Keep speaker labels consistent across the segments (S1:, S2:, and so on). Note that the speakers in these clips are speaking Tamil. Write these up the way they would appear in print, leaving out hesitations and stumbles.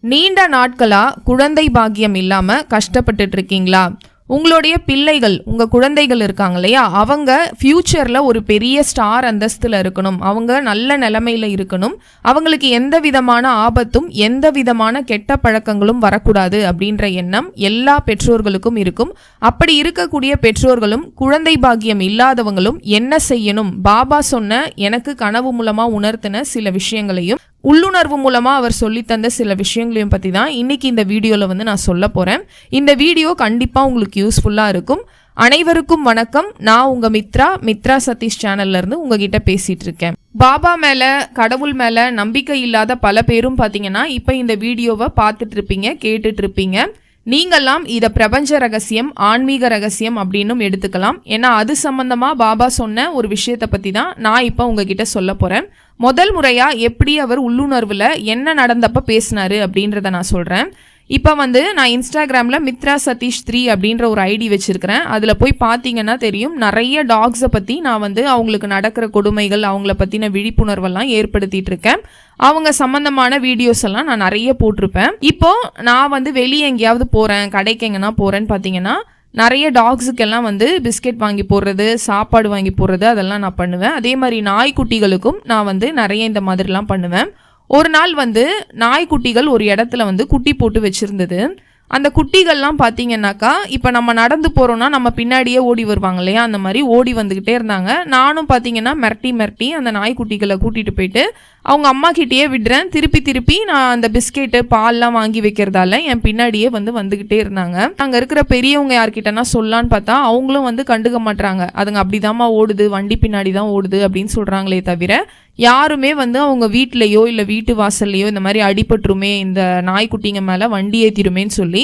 S1: நீண்ட நாட்களா குழந்தை பாக்கியம் இல்லாம கஷ்டப்பட்டுட்டு இருக்கீங்களா? உங்களுடைய பிள்ளைகள், உங்க குழந்தைகள் இருக்காங்க இல்லையா, அவங்க ஃபியூச்சர்ல ஒரு பெரிய ஸ்டார் அந்தஸ்துல இருக்கணும், அவங்க நல்ல நிலைமையில இருக்கணும், அவங்களுக்கு எந்த விதமான ஆபத்தும் எந்த விதமான கெட்ட பழக்கங்களும் வரக்கூடாது அப்படின்ற எண்ணம் எல்லா பெற்றோர்களுக்கும் இருக்கும். அப்படி இருக்கக்கூடிய பெற்றோர்களும் குழந்தை பாக்கியம் இல்லாதவங்களும் என்ன செய்யணும், பாபா சொன்ன, எனக்கு கனவு மூலமா உணர்த்தின சில விஷயங்களையும் உள்ளுணர்வு மூலமா அவர் சொல்லி தந்த சில விஷயங்களையும் பத்தி தான் இன்னைக்கு இந்த வீடியோல நான் சொல்ல போறேன். இந்த வீடியோ கண்டிப்பா உங்களுக்கு யூஸ்ஃபுல்லா இருக்கும். அனைவருக்கும் வணக்கம். நான் உங்க மித்ரா சதீஷ் சேனல்ல இருந்து உங்ககிட்ட பேசிட்டு இருக்கேன். பாபா மேல, கடவுள் மேல நம்பிக்கை இல்லாத பல பேரும் பாத்தீங்கன்னா இப்ப இந்த வீடியோவை பார்த்துட்டு இருப்பீங்க, கேட்டுட்டு இருப்பீங்க. நீங்கெல்லாம் இதை பிரபஞ்ச ரகசியம், ஆன்மீக ரகசியம் அப்படின்னும் எடுத்துக்கலாம். ஏன்னா அது சம்பந்தமா பாபா சொன்ன ஒரு விஷயத்தை பத்தி தான் நான் இப்போ உங்ககிட்ட சொல்ல போறேன். முதல் முறையா எப்படி அவர் உள்ளுணர்வுல என்ன நடந்தப்ப பேசினாரு அப்படின்றத நான் சொல்றேன். இப்போ நான் இன்ஸ்டாகிராம்ல மித்ரா சதீஷ் 3 அப்படின்ற ஒரு ஐடி வச்சிருக்கிறேன். அதுல போய் பார்த்தீங்கன்னா தெரியும், நிறைய டாக்ஸை பத்தி நான் அவங்களுக்கு நடக்கிற கொடுமைகள், அவங்கள பத்தின விழிப்புணர்வெல்லாம் ஏற்படுத்திட்டு இருக்கேன். அவங்க சம்பந்தமான வீடியோஸ் எல்லாம் நான் நிறைய போட்டிருப்பேன். இப்போ நான் வெளியே எங்கேயாவது போறேன், கடைக்கு எங்கன்னா போறேன்னு பார்த்தீங்கன்னா நிறைய டாக்ஸுக்கெல்லாம் பிஸ்கெட் வாங்கி போடுறது, சாப்பாடு வாங்கி போடுறது, அதெல்லாம் நான் பண்ணுவேன். அதே மாதிரி நாய்க்குட்டிகளுக்கும் நான் நிறைய இந்த மாதிரிலாம் பண்ணுவேன். ஒரு நாள் நாய்க்குட்டிகள் ஒரு இடத்துல குட்டி போட்டு வச்சிருந்தது. அந்த குட்டிகள்லாம் பார்த்தீங்கன்னாக்கா, இப்போ நம்ம நடந்து போகிறோன்னா நம்ம பின்னாடியே ஓடி வருவாங்க இல்லையா, அந்த மாதிரி ஓடி வந்துக்கிட்டே இருந்தாங்க. நானும் பார்த்தீங்கன்னா மிரட்டி அந்த நாய்க்குட்டிகளை கூட்டிகிட்டு போயிட்டு அவங்க அம்மா கிட்டேயே விடுறேன். திருப்பி நான் அந்த பிஸ்கெட்டு, பால்லாம் வாங்கி வைக்கிறதால என் பின்னாடியே வந்துக்கிட்டே இருந்தாங்க. அங்கே இருக்கிற பெரியவங்க யார்கிட்டனா சொல்லான்னு பார்த்தா அவங்களும் கண்டுக்க மாட்டுறாங்க. அதுங்க அப்படிதாம்மா ஓடுது, வண்டி பின்னாடி தான் ஓடுது அப்படின்னு சொல்கிறாங்களே தவிர யாருமே அவங்க வீட்லையோ இல்லை வீட்டு வாசல்லையோ இந்த மாதிரி அடிபட்டுருமே, இந்த நாய்க்குட்டிங்க மேலே வண்டி ஏற்றிடுமேன்னு சொல்லி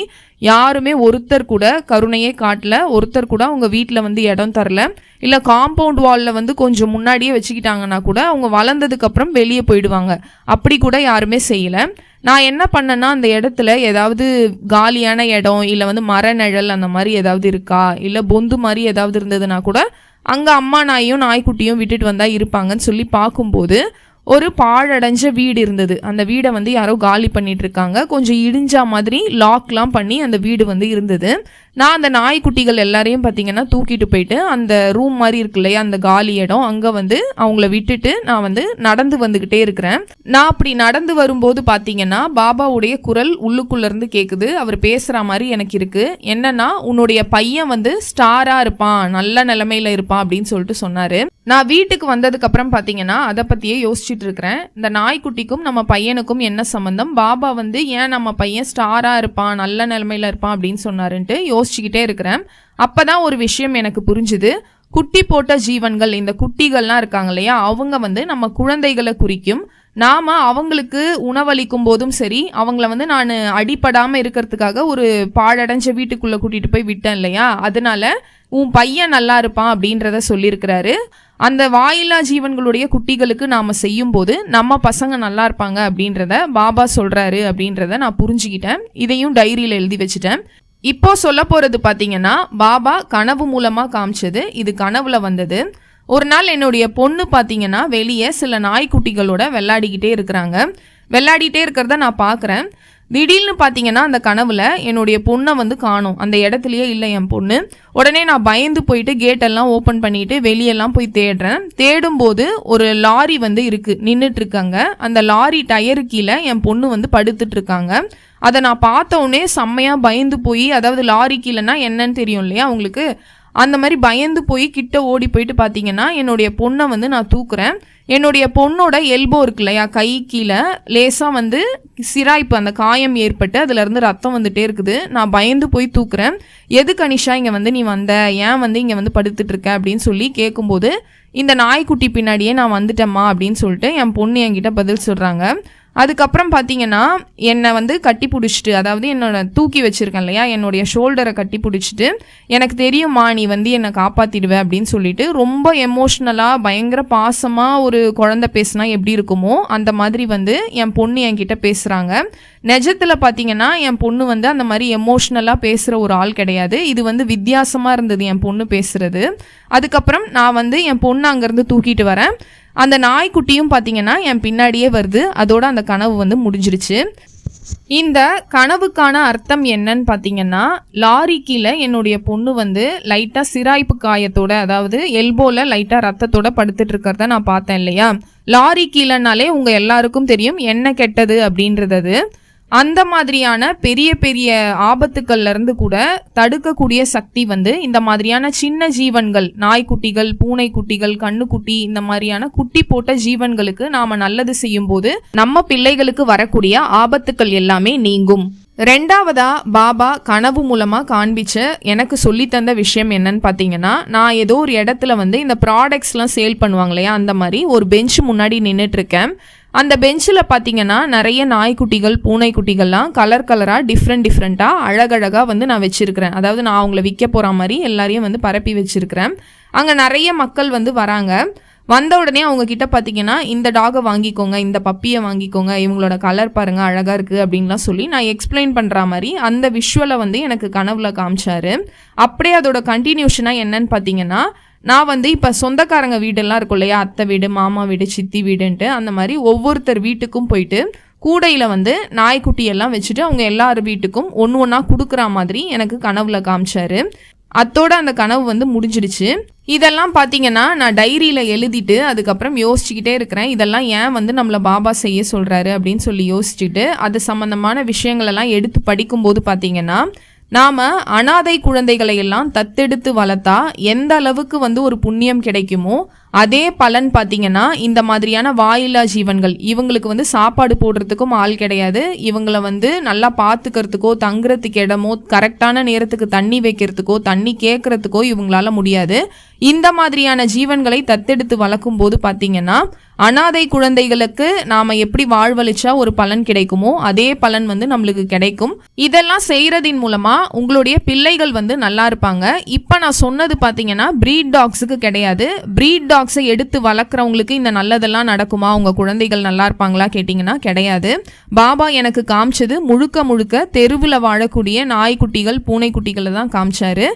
S1: யாருமே ஒருத்தர் கூட கருணையே காட்டல. ஒருத்தர் கூட அவங்க வீட்டில் இடம் தரல. இல்லை காம்பவுண்ட் வாலில் கொஞ்சம் முன்னாடியே வச்சுக்கிட்டாங்கன்னா கூட அவங்க வளர்ந்ததுக்கு அப்புறம் வெளியே போயிடுவாங்க. அப்படி கூட யாருமே செய்யலை. நான் என்ன பண்ணேன்னா, அந்த இடத்துல ஏதாவது காலியான இடம் இல்லை மர நிழல் அந்த மாதிரி ஏதாவது இருக்கா, இல்லை பொந்து மாதிரி ஏதாவது இருந்ததுன்னா கூட அங்கே அம்மா நாயும் நாய்க்குட்டியும் விட்டுட்டு வந்தால் இருப்பாங்கன்னு சொல்லி பார்க்கும்போது ஒரு பாழடைஞ்ச வீடு இருந்தது. அந்த வீடை யாரோ காலி பண்ணிட்டு இருக்காங்க. கொஞ்சம் இடிஞ்சா மாதிரி லாக்லாம் பண்ணி அந்த வீடு இருந்தது. நான் அந்த நாய்க்குட்டிகள் எல்லாரையும் பார்த்தீங்கன்னா தூக்கிட்டு போயிட்டு அந்த ரூம் மாதிரி இருக்கு இல்லையா, அந்த காலி இடம், அங்கே அவங்கள விட்டுட்டு நான் நடந்து வந்துக்கிட்டே இருக்கிறேன். நான் அப்படி நடந்து வரும்போது பார்த்தீங்கன்னா பாபாவுடைய குரல் உள்ளுக்குள்ளேருந்து கேட்குது. அவர் பேசுகிற மாதிரி எனக்கு இருக்கு. என்னன்னா, உன்னுடைய பையன் ஸ்டாராக இருப்பான், நல்ல நிலைமையில இருப்பான் அப்படின்னு சொல்லிட்டு சொன்னார். நான் வீட்டுக்கு வந்ததுக்கு அப்புறம் பார்த்தீங்கன்னா அதை பற்றியே யோசிச்சுட்டு இருக்கிறேன். இந்த நாய்க்குட்டிக்கும் நம்ம பையனுக்கும் என்ன சம்மந்தம், பாபா ஏன் நம்ம பையன் ஸ்டாராக இருப்பான், நல்ல நிலைமையில இருப்பான் அப்படின்னு சொன்னாருன்ட்டு யோசிச்சுக்கிட்டே இருக்கிறேன். அப்போதான் ஒரு விஷயம் எனக்கு புரிஞ்சுது. குட்டி போட்ட ஜீவன்கள், இந்த குட்டிகள்லாம் இருக்காங்க இல்லையா, அவங்க நம்ம குழந்தைகளை குறிக்கும். நாம் அவங்களுக்கு உணவளிக்கும் போதும் சரி, அவங்கள நான் அடிப்படாமல் இருக்கிறதுக்காக ஒரு பாழடைஞ்ச வீட்டுக்குள்ளே கூட்டிகிட்டு போய் விட்டேன் இல்லையா, அதனால உன் பையன் நல்லா இருப்பான் அப்படின்றத சொல்லியிருக்கிறாரு. அந்த வாயில்லா ஜீவன்களுடைய குட்டிகளுக்கு நாம் செய்யும் போது நம்ம பசங்க நல்லா இருப்பாங்க அப்படின்றத பாபா சொல்கிறாரு அப்படின்றத நான் புரிஞ்சுக்கிட்டேன். இதையும் டைரியில் எழுதி வச்சுட்டேன். இப்போ சொல்ல போகிறது பார்த்தீங்கன்னா, பாபா கனவு மூலமாக காமிச்சது. இது கனவுல வந்தது. ஒரு நாள் என்னுடைய பொண்ணு பார்த்தீங்கன்னா வெளியே சில நாய்க்குட்டிகளோட விளையாடிக்கிட்டே இருக்கிறத நான் பார்க்குறேன். திடீர்னு பார்த்தீங்கன்னா அந்த கனவுல என்னுடைய பொண்ணை காணோம். அந்த இடத்துலையே இல்லை என் பொண்ணு. உடனே நான் பயந்து போயிட்டு கேட்டெல்லாம் ஓப்பன் பண்ணிட்டு வெளியெல்லாம் போய் தேடுறேன். தேடும்போது ஒரு லாரி இருக்கு, நின்றுட்டு இருக்காங்க. அந்த லாரி டயரு கீழே என் பொண்ணு படுத்துட்டு இருக்காங்க. அதை நான் பார்த்த உடனே செம்மையாக பயந்து போய், அதாவது லாரி கீழேன்னா என்னன்னு தெரியும் இல்லையா உங்களுக்கு, அந்த மாதிரி பயந்து போய் கிட்ட ஓடி போயிட்டு பார்த்தீங்கன்னா என்னுடைய பொண்ணை நான் தூக்குறேன். என்னுடைய பொண்ணோட எல்போ இருக்கு இல்லையா, கை கீழே லேசாக சிராய்ப்பு, அந்த காயம் ஏற்பட்டு அதுலேருந்து ரத்தம் வந்துட்டே இருக்குது. நான் பயந்து போய் தூக்குறேன். எது கனிஷா இங்கே நீ வந்த, ஏன் இங்கே படுத்துட்டு இருக்க அப்படின்னு சொல்லி கேட்கும்போது, இந்த நாய்க்குட்டி பின்னாடியே நான் வந்துட்டேம்மா அப்படின்னு சொல்லிட்டு என் பொண்ணு என்கிட்ட பதில் சொல்கிறாங்க. அதுக்கப்புறம் பார்த்தீங்கன்னா என்னை கட்டி பிடிச்சிட்டு, அதாவது என்னோட தூக்கி வச்சுருக்கேன் இல்லையா, என்னுடைய ஷோல்டரை கட்டி பிடிச்சிட்டு, எனக்கு தெரியுமா நீ என்னை காப்பாற்றிடுவேன் அப்படின்னு சொல்லிட்டு ரொம்ப எமோஷ்னலாக பயங்கர பாசமாக ஒரு குழந்தை பேசினா எப்படி இருக்குமோ அந்த மாதிரி என் பொண்ணு என்கிட்ட பேசுகிறாங்க. நிஜத்தில் பார்த்தீங்கன்னா என் பொண்ணு அந்த மாதிரி எமோஷ்னலாக பேசுகிற ஒரு ஆள் கிடையாது. இது வித்தியாசமாக இருந்தது என் பொண்ணு பேசுகிறது. அதுக்கப்புறம் நான் என் பொண்ணு அங்கேருந்து தூக்கிட்டு வரேன். அந்த நாய்க்குட்டியும் பார்த்தீங்கன்னா என் பின்னாடியே வருது. அதோட அந்த கனவு முடிஞ்சிருச்சு. இந்த கனவுக்கான அர்த்தம் என்னன்னு பார்த்தீங்கன்னா, லாரி கீழே என்னுடைய பொண்ணு வந்து லைட்டாக சிராய்ப்பு காயத்தோட, அதாவது எல்போல லைட்டாக ரத்தத்தோட படுத்துட்டு இருக்கிறத நான் பார்த்தேன் இல்லையா. லாரி கீழேனாலே உங்கள் எல்லாருக்கும் தெரியும் என்ன கெட்டது அப்படின்றது. அந்த மாதிரியான பெரிய பெரிய ஆபத்துக்கள்ல இருந்து கூட தடுக்கக்கூடிய சக்தி வந்து இந்த மாதிரியான சின்ன ஜீவன்கள், நாய்க்குட்டிகள், பூனைக்குட்டிகள், கண்ணுக்குட்டி, இந்த மாதிரியான குட்டி போட்ட ஜீவன்களுக்கு நாம நல்லது செய்யும் போது நம்ம பிள்ளைகளுக்கு வரக்கூடிய ஆபத்துக்கள் எல்லாமே நீங்கும். ரெண்டாவதா பாபா கனவு மூலமா காண்பிச்ச எனக்கு சொல்லி தந்த விஷயம் என்னன்னு பார்த்தீங்கன்னா, நான் ஏதோ ஒரு இடத்துல வந்து இந்த ப்ராடக்ட்ஸ்லாம் சேல் பண்ணுவாங்க இல்லையா, அந்த மாதிரி ஒரு பெஞ்ச் முன்னாடி நின்றுட்டு இருக்கேன். அந்த பெஞ்சில் பார்த்தீங்கன்னா நிறைய நாய்க்குட்டிகள், பூனைக்குட்டிகள்லாம் கலர் கலராக டிஃப்ரெண்ட்டாக அழகழகாக வந்து நான் வச்சுருக்கிறேன். அதாவது நான் அவங்கள விற்க போகிற மாதிரி எல்லாரையும் வந்து பரப்பி வச்சுருக்கிறேன். அங்கே நிறைய மக்கள் வந்து வராங்க. வந்த உடனே அவங்க கிட்ட பார்த்தீங்கன்னா, இந்த டாகை வாங்கிக்கோங்க, இந்த பப்பியை வாங்கிக்கோங்க, இவங்களோட கலர் பாருங்கள் அழகாக இருக்குது அப்படின்லாம் சொல்லி நான் எக்ஸ்பிளைன் பண்ணுற மாதிரி அந்த விஷுவலை வந்து எனக்கு கனவுல காமிச்சாரு. அப்படியே அதோட கண்டினியூஷனாக என்னன்னு பார்த்தீங்கன்னா, நான் வந்து இப்போ சொந்தக்காரங்க வீடெல்லாம் இருக்கும் இல்லையா, அத்தை வீடு, மாமா வீடு, சித்தி வீடுன்ட்டு, அந்த மாதிரி ஒவ்வொருத்தர் வீட்டுக்கும் போயிட்டு கூடையில் வந்து நாய்க்குட்டியெல்லாம் வச்சுட்டு அவங்க எல்லார் வீட்டுக்கும் ஒன்று ஒன்றா கொடுக்குற மாதிரி எனக்கு கனவுல காமிச்சாரு. அத்தோட அந்த கனவு வந்து முடிஞ்சிடுச்சு. இதெல்லாம் பார்த்தீங்கன்னா நான் டைரியில் எழுதிட்டு அதுக்கப்புறம் யோசிச்சுக்கிட்டே இருக்கிறேன். இதெல்லாம் ஏன் வந்து நம்மளை பாபா செய்ய சொல்கிறாரு அப்படின்னு சொல்லி யோசிச்சுட்டு அது சம்மந்தமான விஷயங்களெல்லாம் எடுத்து படிக்கும்போது பார்த்தீங்கன்னா, நாம் அனாதை குழந்தைகளை எல்லாம் தத்தெடுத்து வளர்த்தா எந்த அளவுக்கு வந்து ஒரு புண்ணியம் கிடைக்குமோ அதே பலன் பார்த்தீங்கன்னா, இந்த மாதிரியான வாயில்லா ஜீவன்கள், இவங்களுக்கு வந்து சாப்பாடு போடுறதுக்கும் ஆள் கிடையாது, இவங்களை வந்து நல்லா பார்த்துக்கிறதுக்கோ தங்குறதுக்கு இடமோ கரெக்டான நேரத்துக்கு தண்ணி வைக்கிறதுக்கோ தண்ணி கேட்கறதுக்கோ இவங்களால முடியாது. இந்த மாதிரியான ஜீவன்களை தத்தெடுத்து வளர்க்கும் போது பார்த்தீங்கன்னா, அனாதை குழந்தைகளுக்கு நாம் எப்படி வாழ்வழிச்சா ஒரு பலன் கிடைக்குமோ அதே பலன் வந்து நம்மளுக்கு கிடைக்கும். இதெல்லாம் செய்கிறதின் மூலமாக உங்களுடைய பிள்ளைகள் வந்து நல்லா இருப்பாங்க. இப்போ நான் சொன்னது பார்த்தீங்கன்னா ப்ரீட் டாக்ஸுக்கு கிடையாது. ப்ரீட் டாக்ஸை எடுத்து வளர்க்குறவங்களுக்கு இந்த நல்லதெல்லாம் நடக்குமா, உங்கள் குழந்தைகள் நல்லா இருப்பாங்களா கேட்டிங்கன்னா கிடையாது. பாபா எனக்கு காமிச்சது முழுக்க தெருவில் வாழக்கூடிய நாய்க்குட்டிகள், பூனைக்குட்டிகளை தான் காமிச்சாரு.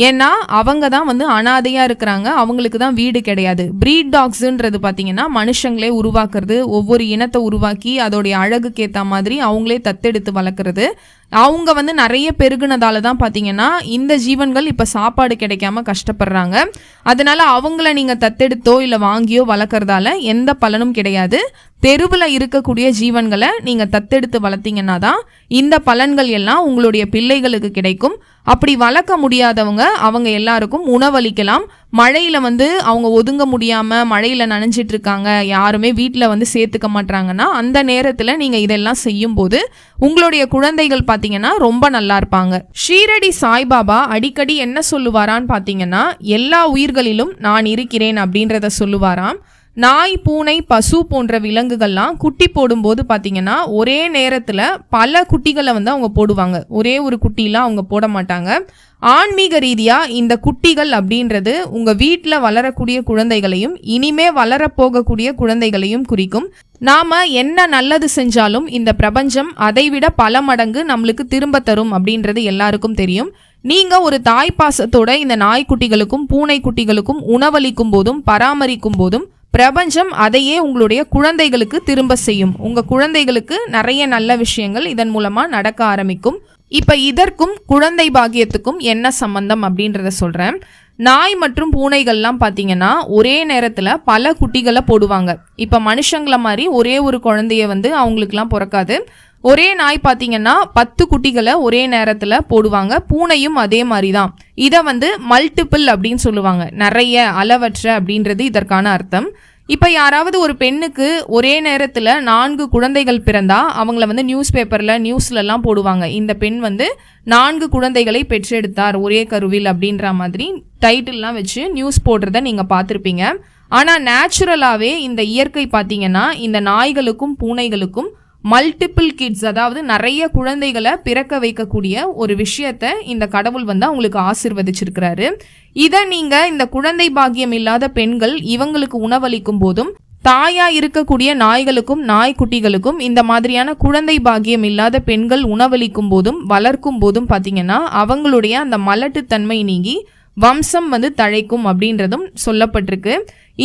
S1: ஏன்னா அவங்க தான் வந்து அனாதையாக இருக்கிறாங்க, அவங்களுக்கு தான் வீடு கிடையாது. ப்ரீட் டாக்ஸுன்றது பார்த்தீங்கன்னா மனுஷங்களே உருவாக்குறது, ஒவ்வொரு இனத்தை உருவாக்கி அதோடைய அழகுக்கு ஏற்ற மாதிரி அவங்களே தத்தெடுத்து வளர்க்குறது. அவங்க வந்து நிறைய பெருகுனதால தான் பார்த்தீங்கன்னா இந்த ஜீவன்கள் இப்போ சாப்பாடு கிடைக்காம கஷ்டப்படுறாங்க. அதனால அவங்கள நீங்கள் தத்தெடுத்தோ இல்லை வாங்கியோ வளர்க்குறதால எந்த பலனும் கிடையாது. தெருவில் இருக்கக்கூடிய ஜீவன்களை நீங்கள் தத்தெடுத்து வளர்த்தீங்கன்னா தான் இந்த பலன்கள் எல்லாம் உங்களுடைய பிள்ளைகளுக்கு கிடைக்கும். அப்படி வளர்க்க முடியாதவங்க அவங்க எல்லாருக்கும் உணவளிக்கலாம். மழையில் வந்து அவங்க ஒதுங்க முடியாமல் மழையில் நனைஞ்சிட்டு இருக்காங்க, யாருமே வீட்டில் வந்து சேர்த்துக்க மாட்டாங்கன்னா அந்த நேரத்தில் நீங்கள் இதெல்லாம் செய்யும்போது உங்களுடைய குழந்தைகள் பார்த்தீங்கன்னா ரொம்ப நல்லா இருப்பாங்க. ஷீரடி சாய்பாபா அடிக்கடி என்ன சொல்லுவாரான்னு பார்த்தீங்கன்னா, எல்லா உயிர்களிலும் நான் இருக்கிறேன் அப்படின்றத சொல்லுவாராம். நாய், பூனை, பசு போன்ற விலங்குகள்லாம் குட்டி போடும்போது பார்த்தீங்கன்னா ஒரே நேரத்தில் பல குட்டிகளை வந்து அவங்க போடுவாங்க, ஒரே ஒரு குட்டிலாம் அவங்க போட மாட்டாங்க. ஆன்மீக ரீதியாக இந்த குட்டிகள் அப்படின்றது உங்கள் வீட்டில் வளரக்கூடிய குழந்தைகளையும் இனிமே வளரப்போகக்கூடிய குழந்தைகளையும் குறிக்கும். நாம் என்ன நல்லது செஞ்சாலும் இந்த பிரபஞ்சம் அதைவிட பல மடங்கு நம்மளுக்கு திரும்ப தரும் அப்படின்றது எல்லாருக்கும் தெரியும். நீங்கள் ஒரு தாய்ப்பாசத்தோட இந்த நாய்க்குட்டிகளுக்கும் பூனைக்குட்டிகளுக்கும் உணவளிக்கும் போதும் பராமரிக்கும் போதும் பிரபஞ்சம் அதையே உங்களுடைய குழந்தைகளுக்கு திரும்ப செய்யும். உங்கள் குழந்தைகளுக்கு நிறைய நல்ல விஷயங்கள் இதன் மூலமாக நடக்க ஆரம்பிக்கும். இப்போ இதற்கும் குழந்தை பாக்கியத்துக்கும் என்ன சம்பந்தம் அப்படின்றத சொல்கிறேன். நாய் மற்றும் பூனைகள்லாம் பார்த்தீங்கன்னா ஒரே நேரத்தில் பல குட்டிகளை போடுவாங்க. இப்போ மனுஷங்கள மாதிரி ஒரே ஒரு குழந்தைய வந்து அவங்களுக்குலாம் பிறக்காது. ஒரே நாய் பார்த்தீங்கன்னா 10 குட்டிகளை ஒரே நேரத்தில் போடுவாங்க. பூனையும் அதே மாதிரி தான். இதை வந்து மல்டிபிள் அப்படின்னு சொல்லுவாங்க, நிறைய, அளவற்ற அப்படின்றது இதற்கான அர்த்தம். இப்போ யாராவது ஒரு பெண்ணுக்கு ஒரே நேரத்தில் 4 குழந்தைகள் பிறந்தா அவங்கள வந்து நியூஸ்லலாம் போடுவாங்க, இந்த பெண் வந்து 4 குழந்தைகளை பெற்றெடுத்தார் ஒரே கருவில் அப்படின்ற மாதிரி டைட்டில்லாம் வச்சு நியூஸ் போடுறத நீங்கள் பார்த்துருப்பீங்க. ஆனால் நேச்சுரலாகவே இந்த இயற்கை பார்த்தீங்கன்னா இந்த நாய்களுக்கும் பூனைகளுக்கும் மல்டிபிள் கிட்ஸ், அதாவது நிறைய குழந்தைகளை பிறக்க வைக்கக்கூடிய ஒரு விஷயத்த இந்த கடவுள் வந்து அவங்களுக்கு ஆசீர்வதிச்சிருக்கிறாரு. இதை நீங்கள் இந்த குழந்தை பாக்கியம் இல்லாத பெண்கள் இவங்களுக்கு உணவளிக்கும் போதும், தாயா இருக்கக்கூடிய நாய்களுக்கும் நாய்க்குட்டிகளுக்கும் இந்த மாதிரியான குழந்தை பாக்கியம் இல்லாத பெண்கள் உணவளிக்கும் போதும் வளர்க்கும் போதும் பார்த்தீங்கன்னா அவங்களுடைய அந்த மலட்டுத்தன்மை நீங்கி வம்சம் வந்து தழைக்கும் அப்படின்றதும் சொல்லப்பட்டிருக்கு.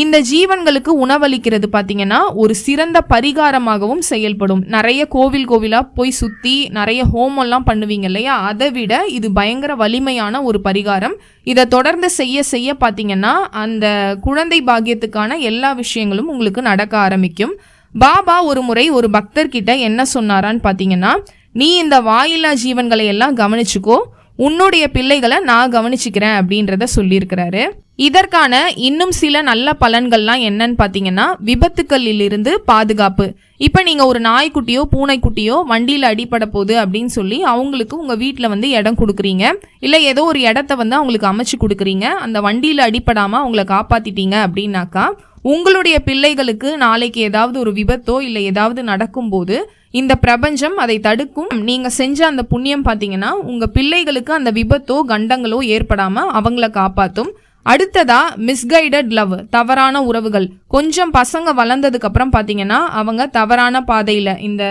S1: இந்த ஜீவன்களுக்கு உணவளிக்கிறது பார்த்தீங்கன்னா ஒரு சிறந்த பரிகாரமாகவும் செயல்படும். நிறைய கோவிலா போய் சுற்றி நிறைய ஹோமம்லாம் பண்ணுவீங்க இல்லையா, அதை விட இது பயங்கர வலிமையான ஒரு பரிகாரம். இதை தொடர்ந்து செய்ய பார்த்தீங்கன்னா அந்த குழந்தை பாக்கியத்துக்கான எல்லா விஷயங்களும் உங்களுக்கு நடக்க ஆரம்பிக்கும். பாபா ஒரு முறை ஒரு பக்தர்கிட்ட என்ன சொன்னாரான்னு பார்த்தீங்கன்னா, நீ இந்த வாயில்லா ஜீவன்களை எல்லாம் கவனிச்சுக்கோ, உன்னுடைய பிள்ளைகளை நான் கவனிச்சுக்கிறேன் அப்படின்றத சொல்லியிருக்கிறாரு. இதற்கான இன்னும் சில நல்ல பலன்கள்லாம் என்னன்னு பார்த்தீங்கன்னா, விபத்துக்களிலிருந்து பாதுகாப்பு. இப்போ நீங்கள் ஒரு நாய்க்குட்டியோ பூனைக்குட்டியோ வண்டியில் அடிப்பட போகுது அப்படின்னு சொல்லி அவங்களுக்கு உங்கள் வீட்டில் வந்து இடம் கொடுக்குறீங்க, இல்லை ஏதோ ஒரு இடத்த வந்து அவங்களுக்கு அமைச்சு கொடுக்குறீங்க, அந்த வண்டியில் அடிப்படாமல் அவங்கள காப்பாற்றிட்டீங்க அப்படின்னாக்கா உங்களுடைய பிள்ளைகளுக்கு நாளைக்கு ஏதாவது ஒரு விபத்தோ இல்லை ஏதாவது நடக்கும்போது இந்த பிரபஞ்சம் அதை தடுக்கும். நீங்க செஞ்ச அந்த புண்ணியம் பார்த்தீங்கன்னா உங்க பிள்ளைகளுக்கு அந்த விபத்தோ கண்டங்களோ ஏற்படாம அவங்கள காப்பாற்றும். அடுத்ததா மிஸ்கைடட் லவ், தவறான உறவுகள். கொஞ்சம் பசங்க வளர்ந்ததுக்கு அப்புறம் பார்த்தீங்கன்னா அவங்க தவறான பாதையில் இந்த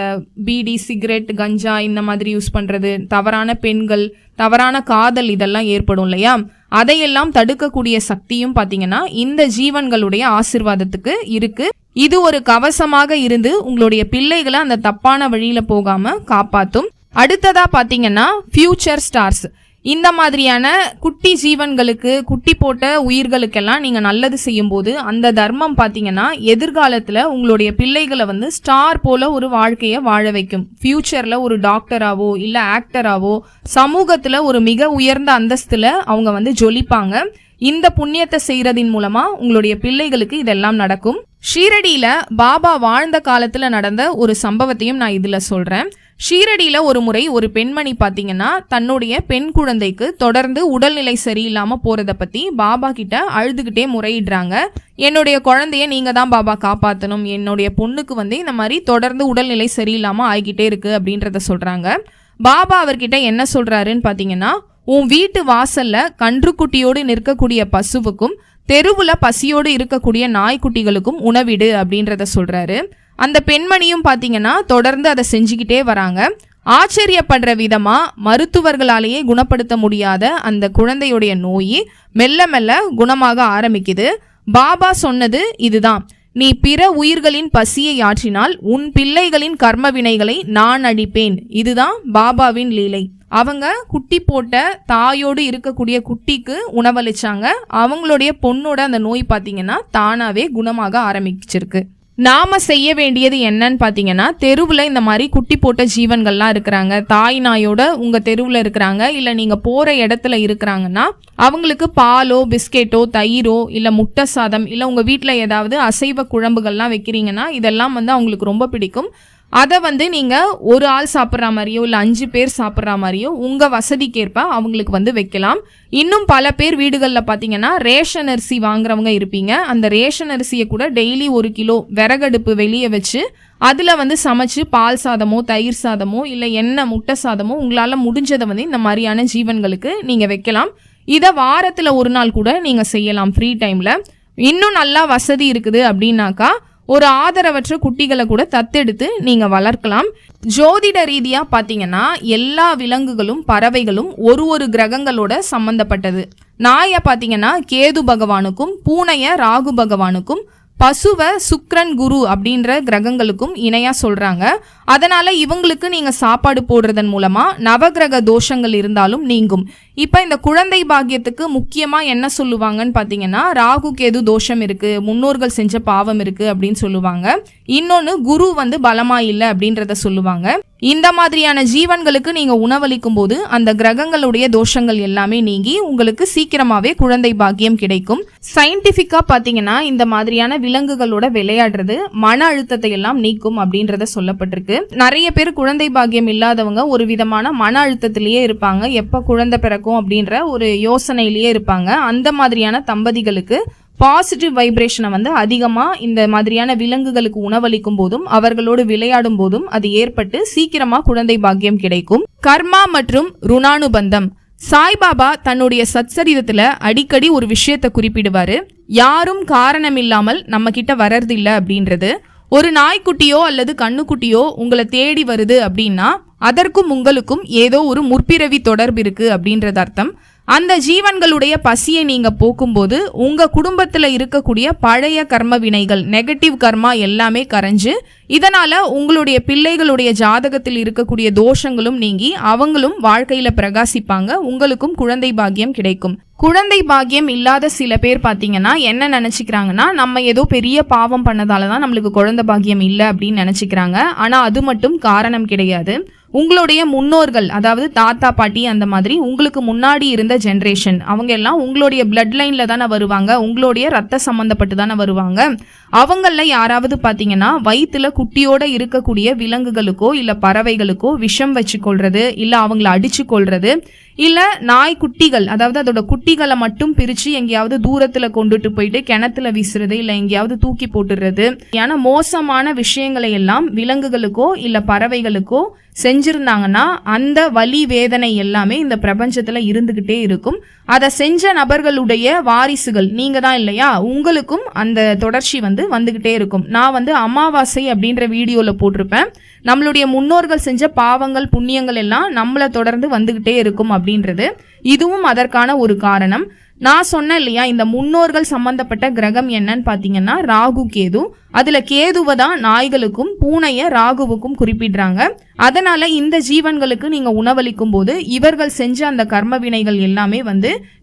S1: பீடி, சிகரெட், கஞ்சா இந்த மாதிரி யூஸ் பண்ணுறது, தவறான பெண்கள், தவறான காதல் இதெல்லாம் ஏற்படும் இல்லையா, அதையெல்லாம் தடுக்கக்கூடிய சக்தியும் பார்த்தீங்கன்னா இந்த ஜீவன்களுடைய ஆசிர்வாதத்துக்கு இருக்கு. இது ஒரு கவசமாக இருந்து உங்களுடைய பிள்ளைகளை அந்த தப்பான வழியில போகாம காப்பாற்றும். அடுத்ததா பார்த்தீங்கன்னா ஃபியூச்சர் ஸ்டார்ஸ். இந்த மாதிரியான குட்டி ஜீவன்களுக்கு, குட்டி போட்ட உயிர்களுக்கெல்லாம் நீங்கள் நல்லது செய்யும்போது அந்த தர்மம் பார்த்தீங்கன்னா எதிர்காலத்தில் உங்களுடைய பிள்ளைகளை வந்து ஸ்டார் போல ஒரு வாழ்க்கையை வாழ வைக்கும். ஃபியூச்சரில் ஒரு டாக்டராவோ இல்லை ஆக்டராவோ சமூகத்தில் ஒரு மிக உயர்ந்த அந்தஸ்தில் அவங்க வந்து ஜொலிப்பாங்க. இந்த புண்ணியத்தை செய்யறதின் மூலமா உங்களுடைய பிள்ளைகளுக்கு இதெல்லாம் நடக்கும். ஷீரடியில பாபா வாழ்ந்த காலத்துல நடந்த ஒரு சம்பவத்தையும் நான் இதுல சொல்றேன். ஷீரடியில ஒரு முறை ஒரு பெண்மணி பாத்தீங்கன்னா தன்னுடைய பெண் குழந்தைக்கு தொடர்ந்து உடல்நிலை சரியில்லாம போறத பத்தி பாபா கிட்ட அழுதுகிட்டே முறையிடுறாங்க. என்னுடைய குழந்தைய நீங்க தான் பாபா காப்பாற்றணும், என்னுடைய பொண்ணுக்கு வந்து இந்த மாதிரி தொடர்ந்து உடல்நிலை சரியில்லாம ஆகிக்கிட்டே இருக்கு அப்படின்றத சொல்றாங்க. பாபா அவர்கிட்ட என்ன சொல்றாருன்னு பாத்தீங்கன்னா, உன் வீட்டு வாசல்ல கன்றுக்குட்டியோடு நிற்கக்கூடிய பசுவுக்கும் தெருவுல பசியோடு இருக்கக்கூடிய நாய்க்குட்டிகளுக்கும் உணவிடு அப்படின்றத சொல்றாரு. அந்த பெண்மணியும் பாத்தீங்கன்னா தொடர்ந்து அதை செஞ்சுக்கிட்டே வராங்க. ஆச்சரியப்படுற விதமா மருத்துவர்களாலேயே குணப்படுத்த முடியாத அந்த குழந்தையுடைய நோய் மெல்ல மெல்ல குணமாக ஆரம்பிக்குது. பாபா சொன்னது இதுதான், நீ பிற உயிர்களின் பசியை ஆற்றினால் உன் பிள்ளைகளின் கர்ம வினைகளை நான் அழிப்பேன். இதுதான் பாபாவின் லீலை. அவங்க குட்டி போட்ட தாயோடு இருக்கக்கூடிய குட்டிக்கு உணவளிச்சாங்க. அவங்களுடைய பொண்ணோட அந்த நோய் பார்த்தீங்கன்னா தானாவே குணமாக ஆரம்பிச்சிருக்கு. நாம செய்ய வேண்டியது என்னன்னு பார்த்தீங்கன்னா, தெருவில் இந்த மாதிரி குட்டி போட்ட ஜீவன்கள்லாம் இருக்கிறாங்க, தாய் நாயோட உங்க தெருவில் இருக்கிறாங்க, இல்லை நீங்க போற இடத்துல இருக்கிறாங்கன்னா அவங்களுக்கு பாலோ பிஸ்கெட்டோ தயிரோ இல்லை முட்டை சாதம் இல்லை உங்க வீட்டில் ஏதாவது அசைவ குழம்புகள்லாம் வைக்கிறீங்கன்னா இதெல்லாம் வந்து அவங்களுக்கு ரொம்ப பிடிக்கும். அதை வந்து நீங்கள் ஒரு ஆள் சாப்பிட்ற மாதிரியோ இல்லை 5 பேர் சாப்பிட்ற மாதிரியோ உங்கள் வசதிக்கேற்ப அவங்களுக்கு வந்து வைக்கலாம். இன்னும் பல பேர் வீடுகளில் பார்த்தீங்கன்னா ரேஷன் அரிசி வாங்குறவங்க இருப்பீங்க. அந்த ரேஷன் அரிசியை கூட டெய்லி 1 கிலோ விறகடுப்பு வெளியே வச்சு அதில் வந்து சமைச்சு பால் சாதமோ தயிர் சாதமோ இல்லை எண்ணெய் முட்டை சாதமோ உங்களால் முடிஞ்சதை வந்து இந்த மாதிரியான ஜீவன்களுக்கு நீங்கள் வைக்கலாம். இதை வாரத்தில் ஒரு நாள் கூட நீங்கள் செய்யலாம் ஃப்ரீ டைமில். இன்னும் நல்லா வசதி இருக்குது அப்படின்னாக்கா ஒரு ஆதரவற்ற குட்டிகளை கூட தத்தெடுத்து நீங்க வளர்க்கலாம். ஜோதிட ரீதியா பாத்தீங்கன்னா எல்லா விலங்குகளும் பறவைகளும் ஒரு கிரகங்களோட சம்பந்தப்பட்டது. நாயை பாத்தீங்கன்னா கேது பகவானுக்கும், பூனைய ராகு பகவானுக்கும், பசுவை சுக்ரன் குரு அப்படின்ற கிரகங்களுக்கும் இணையா சொல்றாங்க. அதனால இவங்களுக்கு நீங்க சாப்பாடு போடுறதன் மூலமா நவகிரக தோஷங்கள் இருந்தாலும் நீங்கும். இப்ப இந்த குழந்தை பாக்கியத்துக்கு முக்கியமா என்ன சொல்லுவாங்கன்னு பாத்தீங்கன்னா, ராகு கேது தோஷம் இருக்கு, முன்னோர்கள் செஞ்ச பாவம் இருக்கு அப்படின்னு சொல்லுவாங்க. இன்னொன்னு குரு வந்து பலமா இல்லை அப்படின்றத சொல்லுவாங்க. இந்த மாதிரியான ஜீவன்களுக்கு நீங்க உணவளிக்கும் போது அந்த கிரகங்களுடைய தோஷங்கள் எல்லாமே நீங்கி உங்களுக்கு சீக்கிரமாவே குழந்தை பாக்கியம் கிடைக்கும். சயின்டிபிக்கா பாத்தீங்கன்னா இந்த மாதிரியான விலங்குகளோட விளையாடுறது மன அழுத்தத்தை எல்லாம் நீக்கும் அப்படின்றத சொல்லப்பட்டிருக்கு. நிறைய பேர் குழந்தை பாக்கியம் இல்லாதவங்க ஒரு விதமான மன அழுத்தத்திலேயே இருப்பாங்க, எப்ப குழந்தை பிறக்கும் அப்படின்ற ஒரு யோசனையிலேயே இருப்பாங்க. அந்த மாதிரியான தம்பதிகளுக்கு பாசிட்டிவ் வைப்ரேஷனை வந்து அதிகமாக இந்த மாதிரியான விலங்குகளுக்கு உணவளிக்கும் போதும் அவர்களோடு விளையாடும் போதும் அது ஏற்பட்டு சீக்கிரமா குழந்தை பாக்கியம் கிடைக்கும். கர்மா மற்றும் ருணானுபந்தம். சாய்பாபா தன்னுடைய சத்சரிதத்துல அடிக்கடி ஒரு விஷயத்தை குறிப்பிடுவாரு, யாரும் காரணம் இல்லாமல் நம்ம கிட்ட வர்றது இல்லை அப்படின்றது. ஒரு நாய்க்குட்டியோ அல்லது கண்ணுக்குட்டியோ உங்களை தேடி வருது அப்படின்னா அதற்கும் உங்களுக்கும் ஏதோ ஒரு முற்பிறவி தொடர்பு இருக்கு அப்படின்றது அர்த்தம். அந்த ஜீவன்களுடைய பசியை நீங்க போக்கும்போது உங்க குடும்பத்துல இருக்கக்கூடிய பழைய கர்ம வினைகள், நெகட்டிவ் கர்மா எல்லாமே கரைஞ்சு, இதனால உங்களுடைய பிள்ளைகளுடைய ஜாதகத்தில் இருக்கக்கூடிய தோஷங்களும் நீங்கி அவங்களும் வாழ்க்கையில பிரகாசிப்பாங்க. உங்களுக்கும் குழந்தை பாக்கியம் கிடைக்கும். குழந்தை பாக்கியம் இல்லாத சில பேர் பாத்தீங்கன்னா என்ன நினைச்சுக்கிறாங்கன்னா, நம்ம ஏதோ பெரிய பாவம் பண்ணதாலதான் நம்மளுக்கு குழந்தை பாக்கியம் இல்லை அப்படின்னு நினைச்சுக்கிறாங்க. ஆனா அது மட்டும் காரணம் கிடையாது. உங்களுடைய முன்னோர்கள், அதாவது தாத்தா பாட்டி, அந்த மாதிரி உங்களுக்கு முன்னாடி இருந்த ஜென்ரேஷன், அவங்க எல்லாம் உங்களுடைய பிளட் லைன்ல தானே வருவாங்க, உங்களுடைய ரத்த சம்பந்தப்பட்டு தானே வருவாங்க. அவங்கள யாராவது பாத்தீங்கன்னா வயிற்றுல குட்டியோட இருக்கக்கூடிய விலங்குகளுக்கோ இல்ல பறவைகளுக்கோ விஷம் வச்சு கொள்றது, இல்ல அவங்கள அடிச்சு கொள்றது, இல்ல நாய்க்குட்டிகள், அதாவது அதோட குட்டிகளை மட்டும் பிரிச்சு எங்கேயாவது தூரத்துல கொண்டுட்டு போயிட்டு கிணத்துல வீசுறது, இல்ல எங்கேயாவது தூக்கி போட்டுறது, ஏன்னா மோசமான விஷயங்களை எல்லாம் விலங்குகளுக்கோ இல்ல பறவைகளுக்கோ செஞ்சிருந்தாங்கன்னா அந்த வலி வேதனை எல்லாமே இந்த பிரபஞ்சத்துல இருந்துகிட்டே இருக்கும். அதை செஞ்ச நபர்களுடைய வாரிசுகள் நீங்க தான் இல்லையா, உங்களுக்கும் அந்த தொடர்ச்சி வந்துகிட்டே இருக்கும். நான் அமாவாசை அப்படின்ற வீடியோல போட்டிருப்பேன், நம்மளுடைய முன்னோர்கள் செஞ்ச பாவங்கள் புண்ணியங்கள் எல்லாம் நம்மளை தொடர்ந்து வந்துகிட்டே இருக்கும் அப்படின்றது. இதுவும் அதற்கான ஒரு காரணம். நான் சொன்னேன் இல்லையா, இந்த முன்னோர்கள் சம்பந்தப்பட்ட கிரகம் என்னன்னு பாத்தீங்கன்னா ராகு கேது. அதுல கேதுவை தான் நாய்களுக்கும் பூனைய ராகுவுக்கும் குறிப்பிடுறாங்க. அதனால இந்த ஜீவன்களுக்கு நீங்க உணவளிக்கும் போது இவர்கள் செஞ்ச அந்த கர்ம வினைகள் எல்லாமே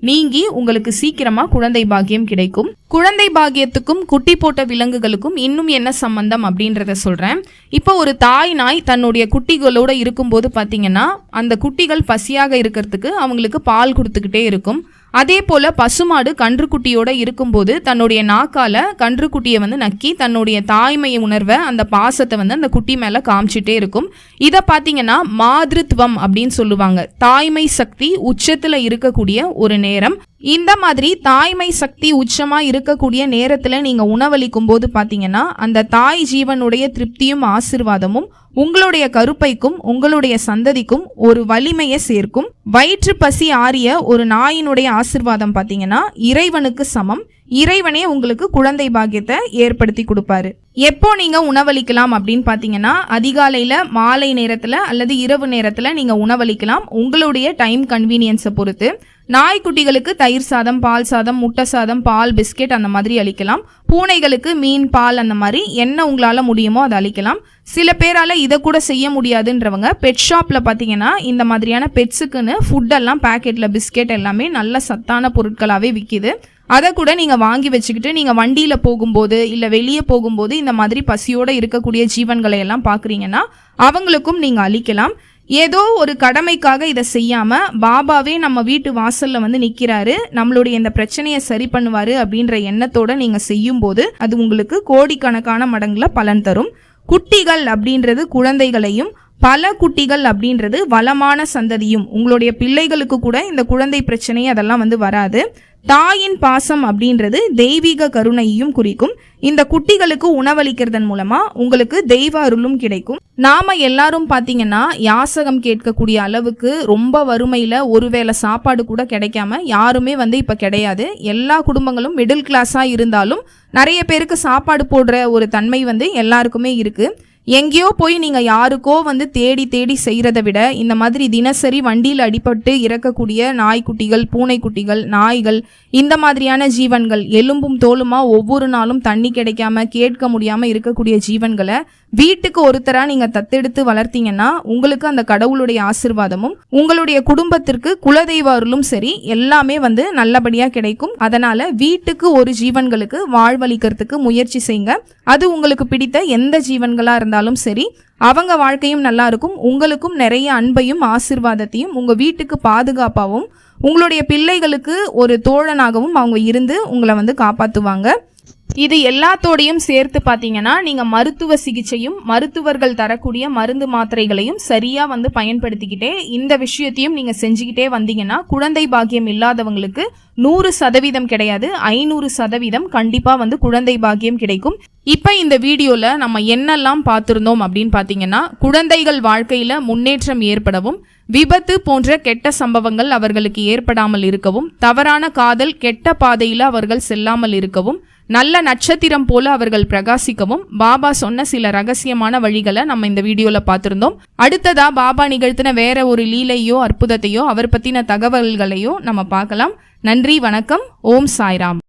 S1: நீங்கி உங்களுக்கு சீக்கிரமா குழந்தை பாக்கியம் கிடைக்கும். குழந்தை பாக்கியத்துக்கும் குட்டி போட்ட விலங்குகளுக்கும் இன்னும் என்ன சம்பந்தம் அப்படின்றத சொல்றேன். இப்போ ஒரு தாய் நாய் தன்னுடைய குட்டிகளோட இருக்கும்போது பாத்தீங்கன்னா அந்த குட்டிகள் பசியாக இருக்கிறதுக்கு அவங்களுக்கு பால் கொடுத்துக்கிட்டே இருக்கும். அதே போல பசுமாடு கன்றுக்குட்டியோட இருக்கும்போது தன்னுடைய நாக்கால கன்றுக்குட்டியை நக்கி தன்னுடைய தாய்மையை உணர்வை, அந்த பாசத்தை அந்த குட்டி மேல காமிச்சிட்டே இருக்கும். இதை பாத்தீங்கன்னா மாதிருத்துவம் அப்படின்னு சொல்லுவாங்க. தாய்மை சக்தி உச்சத்துல இருக்கக்கூடிய ஒரு நேரம். இந்த மாதிரி தாய்மை சக்தி உச்சமா இருக்கக்கூடிய நேரத்துல நீங்க உணவளிக்கும் போது பாத்தீங்கன்னா அந்த தாய் ஜீவனுடைய திருப்தியும் ஆசிர்வாதமும் உங்களுடைய கருப்பைக்கும் உங்களுடைய சந்ததிக்கும் ஒரு வலிமையை சேர்க்கும். வயிற்று பசி ஆறிய ஒரு நாயினுடைய ஆசிர்வாதம் பாத்தீங்கன்னா இறைவனுக்கு சமம். இறைவனே உங்களுக்கு குழந்தை பாக்கியத்தை ஏற்படுத்தி கொடுப்பாரு. எப்போ நீங்க உணவளிக்கலாம் அப்படின்னு பாத்தீங்கன்னா அதிகாலையில, மாலை நேரத்துல அல்லது இரவு நேரத்துல நீங்க உணவளிக்கலாம், உங்களுடைய டைம் கன்வீனியன்ஸை பொறுத்து. நாய்க்குட்டிகளுக்கு தயிர் சாதம், பால் சாதம், முட்டை சாதம், பால், பிஸ்கெட் அந்த மாதிரி அளிக்கலாம். பூனைகளுக்கு மீன், பால் அந்த மாதிரி என்ன உங்களால முடியுமோ அதை அளிக்கலாம். சில பேரால இதை கூட செய்ய முடியாதுன்றவங்க பெட் ஷாப்ல பாத்தீங்கன்னா இந்த மாதிரியான பெட்ஸுக்குன்னு ஃபுட் எல்லாம் பேக்கெட்ல பிஸ்கெட் எல்லாமே நல்ல சத்தான பொருட்களாவே விற்கிது. அதை கூட நீங்க வாங்கி வச்சுக்கிட்டு நீங்க வண்டியில போகும்போது இல்ல வெளியே போகும்போது இந்த மாதிரி பசியோட இருக்கக்கூடிய ஜீவன்களை எல்லாம் பாக்குறீங்கன்னா அவங்களுக்கும் நீங்க அளிக்கலாம். ஏதோ ஒரு கடமைக்காக இதை செய்யாம பாபாவே நம்ம வீட்டு வாசல்ல நிக்கிறாரு, நம்மளுடைய இந்த பிரச்சனையை சரி பண்ணுவாரு அப்படின்ற எண்ணத்தோட நீங்க செய்யும் போது அது உங்களுக்கு கோடிக்கணக்கான மடங்குல பலன் தரும். குட்டிகள் அப்படின்றது குழந்தைகளையும், பல குட்டிகள் அப்படின்றது வளமான சந்ததியும். உங்களுடைய பிள்ளைகளுக்கு கூட இந்த குழந்தை பிரச்சனை அதெல்லாம் வராது. தாயின் பாசம் அப்படின்றது தெய்வீக கருணையையும் குறிக்கும். இந்த குட்டிகளுக்கு உணவளிக்கிறதன் மூலமா உங்களுக்கு தெய்வ அருளும் கிடைக்கும். நாம எல்லாரும் பாத்தீங்கன்னா யாசகம் கேட்கக்கூடிய அளவுக்கு ரொம்ப வறுமையில ஒருவேளை சாப்பாடு கூட கிடைக்காம யாருமே இப்ப கிடையாது. எல்லா குடும்பங்களும் மிடில் கிளாஸா இருந்தாலும் நிறைய பேருக்கு சாப்பாடு போடுற ஒரு தன்மை எல்லாருக்குமே இருக்கு. எங்கேயோ போய் நீங்க யாருக்கோ தேடி தேடி செய்யறத விட இந்த மாதிரி தினசரி வண்டியில் அடிபட்டு இறக்கக்கூடிய நாய்க்குட்டிகள், பூனைக்குட்டிகள், நாய்கள், இந்த மாதிரியான ஜீவன்கள் எலும்பும் தோலுமா ஒவ்வொரு நாளும் தண்ணி கிடைக்காம கேட்க முடியாம இருக்கக்கூடிய ஜீவன்களை வீட்டுக்கு ஒருத்தரா நீங்க தத்தெடுத்து வளர்த்தீங்கன்னா உங்களுக்கு அந்த கடவுளுடைய ஆசிர்வாதமும் உங்களுடைய குடும்பத்திற்கு குலதெய்வ அருளும் சரி எல்லாமே நல்லபடியா கிடைக்கும். அதனால வீட்டுக்கு ஒரு ஜீவன்களுக்கு வாழ்வளிக்கிறதுக்கு முயற்சி செய்யுங்க. அது உங்களுக்கு பிடித்த எந்த ஜீவன்களா இருந்தாலும் சரி, அவங்க வாழ்க்கையும் நல்லா இருக்கும். உங்களுக்கும் நிறைய அன்பையும் ஆசிர்வாதத்தையும், உங்க வீட்டுக்கு பாதுகாப்பாகவும், உங்களுடைய பிள்ளைகளுக்கு ஒரு தோழனாகவும் அவங்க இருந்து உங்களை காப்பாத்துவாங்க. இது எல்லாத்தோடையும் சேர்த்து பார்த்தீங்கன்னா நீங்கள் மருத்துவ சிகிச்சையும் மருத்துவர்கள் தரக்கூடிய மருந்து மாத்திரைகளையும் சரியா பயன்படுத்திக்கிட்டே இந்த விஷயத்தையும் நீங்க செஞ்சுக்கிட்டே வந்தீங்கன்னா குழந்தை பாக்கியம் இல்லாதவங்களுக்கு 100% கிடையாது, 500% கண்டிப்பா குழந்தை பாக்கியம் கிடைக்கும். இப்ப இந்த வீடியோல நம்ம என்னெல்லாம் பார்த்திருந்தோம் அப்படின்னு பாத்தீங்கன்னா, குழந்தைகள் வாழ்க்கையில முன்னேற்றம் ஏற்படவும், விபத்து போன்ற கெட்ட சம்பவங்கள் அவர்களுக்கு ஏற்படாமல் இருக்கவும், தவறான காதல் கெட்ட பாதையில அவர்கள் செல்லாமல் இருக்கவும், நல்ல நட்சத்திரம் போல அவர்கள் பிரகாசிக்கவும் பாபா சொன்ன சில ரகசியமான வழிகளை நம்ம இந்த வீடியோல பார்த்திருந்தோம். அடுத்ததா பாபா நிகழ்த்தின வேற ஒரு லீலையோ அற்புதத்தையோ அவர் பத்தின தகவல்களையோ நம்ம பார்க்கலாம். நன்றி, வணக்கம். ஓம் சாய்ராம்.